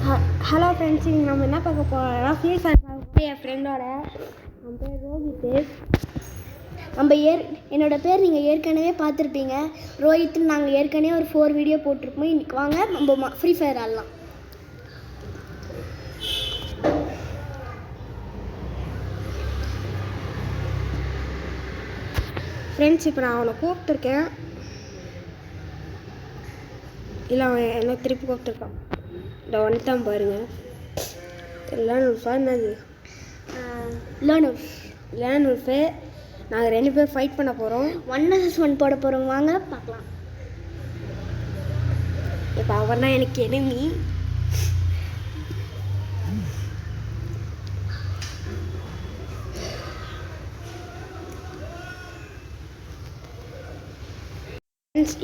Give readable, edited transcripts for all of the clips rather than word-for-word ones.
Hello friends, இங்கே நம்ம என்ன பார்க்க போகிறோம்னா ஃப்ரீ ஃபயர் பார்க்க போய் என் ஃப்ரெண்டோட அவன் பேர் ரோஹித்து. என்னோடய பேர் நீங்கள் ஏற்கனவே பார்த்துருப்பீங்க. ரோஹித்துன்னு நாங்கள் ஏற்கனவே ஒரு 4 வீடியோ போட்டிருப்போம். இன்றைக்கி வாங்க நம்ம ஃப்ரீ ஃபயர் ஆடலாம். ஃப்ரெண்ட்ஸ், இப்போ நான் அவனை கூப்பிட்டுருக்கேன். இல்லை, அவன் என்ன திருப்பி கூப்பிட்டுருக்கான். இந்த வந்துட்டான் பாருங்கள். லேனுல்ஃபா என்னது? லேனுல்ஃபு. நாங்கள் 2 பேர் ஃபைட் பண்ண போகிறோம். 1vs1 போட போகிறோம். வாங்க பார்க்கலாம். இப்போ அவன் தான் எனக்கு எனிமி.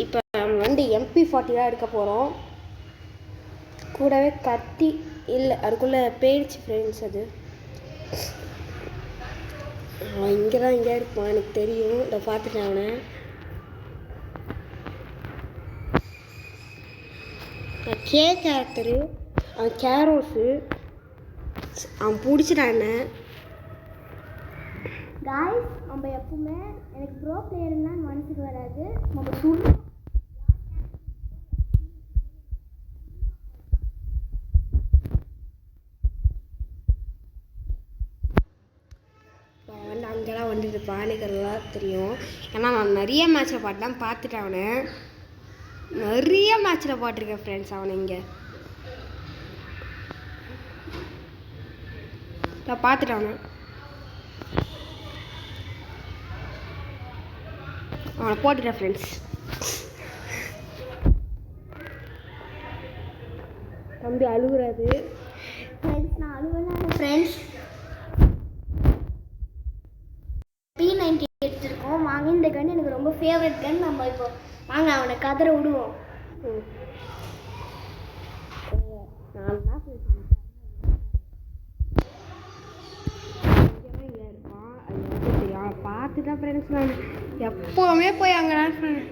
இப்போ நம்ம வந்து MP40 தான் எடுக்க போகிறோம். கூடவே கத்தி இல்லை, அதுக்குள்ளே போயிடுச்சு ஃப்ரெண்ட்ஸ். அது அவன் இங்கே தான் எங்கேயா இருப்பான், எனக்கு தெரியும். இதை பார்த்துட்டேன் அவனை. கேரக்டரு அவன் கேரோஸு. அவன் பிடிச்சிட்டான் என்ன. காய்ஸ், நம்ம எப்பவுமே எனக்கு ப்ரோ பிளேயர்லாம் மனசுக்கு வராது. நம்ம சொல்லணும். வந்து அங்கெல்லாம் வந்துட்டு பானைகள்லாம் தெரியும். ஏன்னா நான் நிறைய மேட்சில் பாட்டுலாம் பார்த்துட்டேன். அவனை நிறைய மேட்சில் பார்த்துருக்கேன் ஃப்ரெண்ட்ஸ். அவனை இங்கே நான் பார்த்துட்டேன். அவனை போட்டுட்டேன் ஃப்ரெண்ட்ஸ். தம்பி அழுகுறாது ஃப்ரெண்ட்ஸ். நான் அழுகலாம் ஃப்ரெண்ட்ஸ். P90 எடுத்துருக்கோம். வாங்க, இந்த கன் எனக்கு ரொம்ப ஃபேவரட் கன். நம்ம இப்போ வாங்க அவனை கதற விடுவோம். பார்த்துட்டா ஃப்ரெண்ட்ஸ். நான் எப்போவுமே போய் அங்கே தான் ஃப்ரெண்ட்.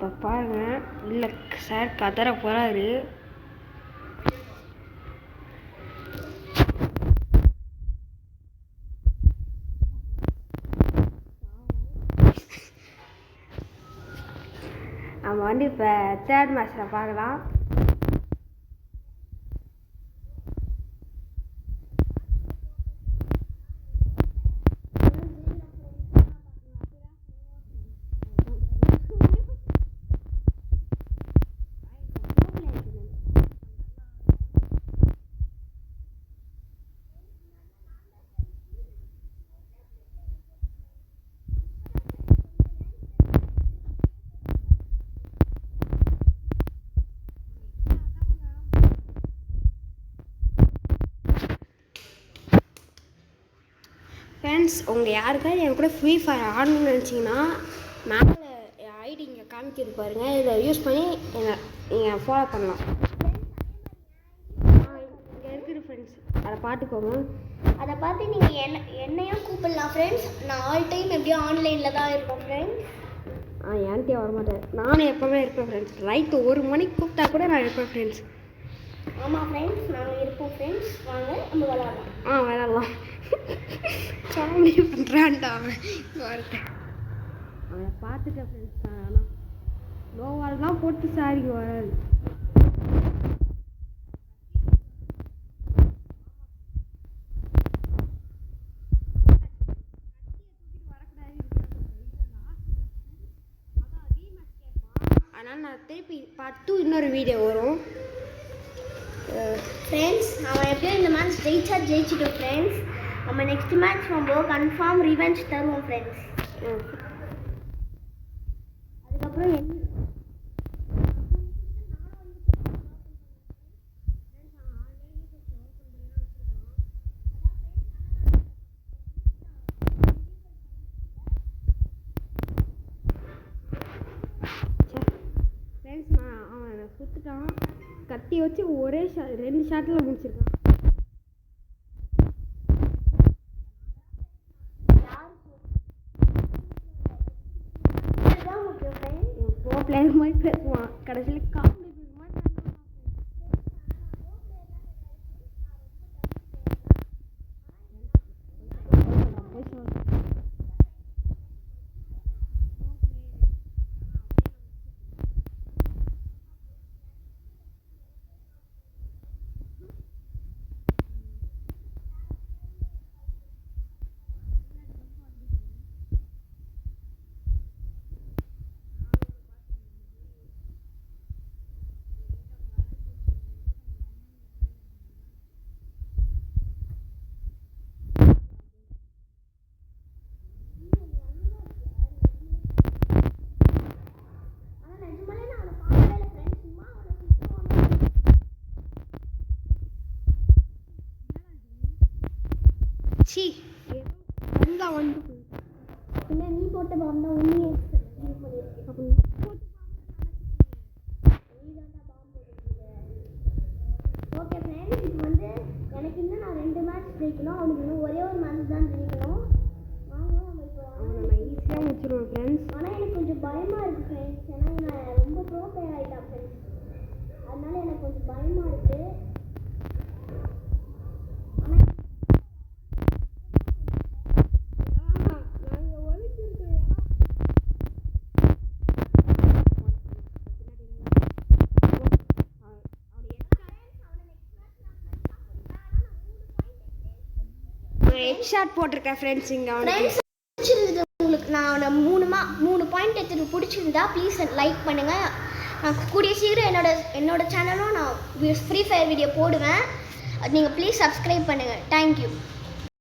இப்போ பாருங்க, இல்லை சார் கதற போகிறாரு. நம்ம வந்து இப்போ 3rd மேட்ச்சில் பார்க்கலாம். ஃப்ரெண்ட்ஸ், உங்கள் யாருக்காவது என் கூட ஃப்ரீ ஃபயர் ஆடணும்னு நினச்சிங்கன்னா மேலே ஐடி இங்கே காமிக்கிறது பாருங்கள். இதை யூஸ் பண்ணி நீங்கள் ஃபாலோ பண்ணலாம். இங்கே இருக்குது ஃப்ரெண்ட்ஸ், அதை பார்த்துக்கோங்க. அதை பார்த்து நீங்கள் என்னையும் கூப்பிடலாம் ஃப்ரெண்ட்ஸ். நான் ஆல் டைம் எப்படியும் ஆன்லைனில் தான் இருப்பேன் ஃப்ரெண்ட்ஸ். என்கிட்டயே வரமாட்டேன். நானும் எப்போவுமே இருப்பேன் ஃப்ரெண்ட்ஸ். ரைட்டு 1 மணிக்கு கூப்பிட்டா கூட நான் இருப்பேன் ஃப்ரெண்ட்ஸ். ஆமாம் ஃப்ரெண்ட்ஸ், நாங்கள் இருப்போம் ஃப்ரெண்ட்ஸ். வாங்க நம்ம விளாடலாம். விளாடலாம். காமெடி பண்ணுறான்டா அவன். அவனை பார்த்துட்டேன் ஃப்ரெண்ட்ஸ். ஆனால் லோவால் தான் போட்டு சாரிக்கு வராது. அதனால் நான் திருப்பி பார்த்து இன்னொரு வீடியோ வரும் ஃப்ரெண்ட்ஸ். அவன் எப்படியும் இந்த மேட்ச் ஜெயிச்சிட்டோம் ஃப்ரெண்ட்ஸ். நம்ம நெக்ஸ்ட் மேட்ச் நம்ம கன்ஃபார்ம் ரிவெஞ்ச் தருவோம் ஃப்ரெண்ட்ஸ். அதுக்கப்புறம் குத்துட்டான். கத்தி வச்சு ஒரே ரெண்டு ஷாட்டில் முடிச்சிருக்கான். பிளேயர் மாதிரி பேசுவான் கடைசியில் காமெடி சி எல்லாம் வந்து இல்லை நீ போட்ட பாம்பு தான் உண்மையே ஓகே ஃப்ரெண்ட்ஸ் இப்போ வந்து எனக்கு இன்னும் நான் 2 மேட்ச் ஜெயிக்கணும். அவனுக்கு இன்னும் ஒரே ஒரு மேட்ச் தான் ஜெயிக்கணும். வாங்க நம்ம இப்போ நான் ஈஸியாக முடிச்சிடுவேன் ஃப்ரெண்ட்ஸ். ஆனால் எனக்கு கொஞ்சம் பயமாக இருக்குது ஃப்ரெண்ட்ஸ். ஏன்னா நான் ரொம்ப ப்ரோ பிளேயர் ஆகிட்டேன் ஃப்ரெண்ட்ஸ். அதனால எனக்கு கொஞ்சம் பயமாக இருக்குது. ஹெட்ஷாட் போட்டிருக்கேன் ஃப்ரெண்ட்ஸ். இங்கே பிடிச்சிருந்தது உங்களுக்கு. நான் 3 பாயிண்ட் எடுத்துட்டு பிடிச்சிருந்தா ப்ளீஸ் லைக் பண்ணுங்கள். நான் கூடிய சீக்கிரம் என்னோட சேனலும் நான் ஃப்ரீ ஃபயர் வீடியோ போடுவேன். நீங்கள் ப்ளீஸ் சப்ஸ்கிரைப் பண்ணுங்கள். தேங்க்யூ.